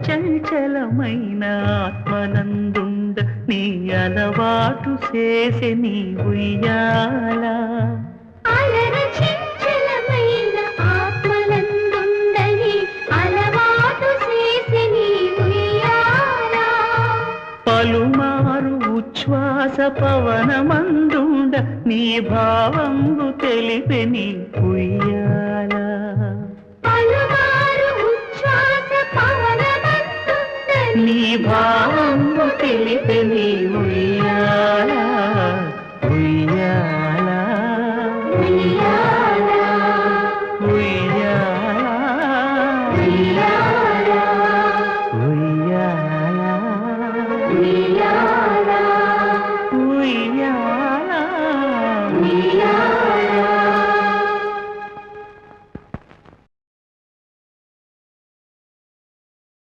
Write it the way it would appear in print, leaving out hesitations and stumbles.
చంచలమైన ఆత్మనందుండ నీ అలవాటు చేసే నీ ఉయ్యాల పలుమారు ఉచ్ఛ్వాస పవనమందుండ నీ భావంబు తెలిపే నీ ఉయ్యాల నీ భావంబు తెలిపే నీ ఉయ్యాల